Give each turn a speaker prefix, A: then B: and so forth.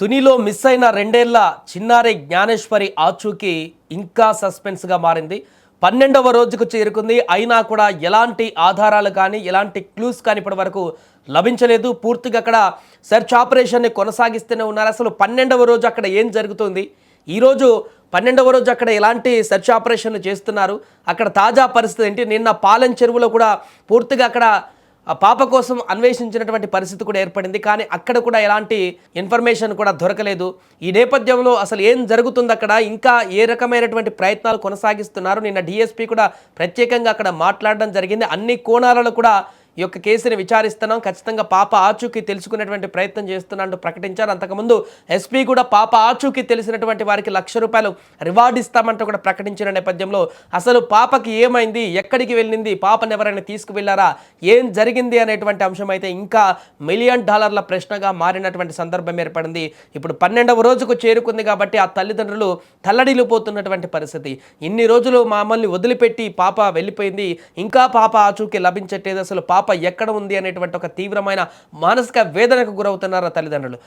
A: తునిలో miss అయిన 2 ఏళ్ల చిన్నారి జ్ఞానేశ్వరి ఆచూకీ ఇంకా సస్పెన్స్గా మారింది. 12వ రోజుకు చేరుకుంది. అయినా కూడా ఎలాంటి ఆధారాలు కానీ ఎలాంటి క్లూస్ కానీ ఇప్పటి వరకు లభించలేదు. పూర్తిగా అక్కడ సెర్చ్ ఆపరేషన్ని కొనసాగిస్తూనే ఉన్నారు. అసలు 12వ రోజు అక్కడ ఏం జరుగుతుంది, ఈరోజు 12వ రోజు అక్కడ ఎలాంటి సెర్చ్ ఆపరేషన్లు చేస్తున్నారు, అక్కడ తాజా పరిస్థితి ఏంటి, నిన్న పాలెం చెరువులో కూడా పూర్తిగా అక్కడ ఆ పాప కోసం అన్వేషించినటువంటి పరిస్థితి కూడా ఏర్పడింది. కానీ అక్కడ కూడా ఎలాంటి ఇన్ఫర్మేషన్ కూడా దొరకలేదు. ఈ నేపథ్యంలో అసలు ఏం జరుగుతుంది, అక్కడ ఇంకా ఏ రకమైనటువంటి ప్రయత్నాలు కొనసాగిస్తున్నారు. నిన్న డిఎస్పీ కూడా ప్రత్యేకంగా అక్కడ మాట్లాడడం జరిగింది. అన్ని కోణాలలో కూడా ఈ యొక్క కేసుని విచారిస్తున్నాం, ఖచ్చితంగా పాప ఆచూకీ తెలుసుకునేటువంటి ప్రయత్నం చేస్తున్నట్టు ప్రకటించారు. అంతకుముందు ఎస్పీ కూడా పాప ఆచూకీ తెలిసినటువంటి వారికి ₹1,00,000 రివార్డు ఇస్తామంటూ కూడా ప్రకటించిన నేపథ్యంలో అసలు పాపకి ఏమైంది, ఎక్కడికి వెళ్ళింది, పాపను ఎవరైనా తీసుకువెళ్లారా, ఏం జరిగింది అనేటువంటి అంశం అయితే ఇంకా $1 మిలియన్ ప్రశ్నగా మారినటువంటి సందర్భం ఏర్పడింది. ఇప్పుడు 12వ రోజుకు చేరుకుంది కాబట్టి ఆ తల్లిదండ్రులు తల్లడిల్లిపోతున్నటువంటి పరిస్థితి. ఇన్ని రోజులు మమ్మల్ని వదిలిపెట్టి పాప వెళ్ళిపోయింది, ఇంకా పాప ఆచూకీ లభించట్లేదు, అసలు పాప ఎక్కడ ఉంది అనేటువంటి ఒక తీవ్రమైన మానసిక వేదనకు గురవుతున్నారు తల్లిదండ్రులు.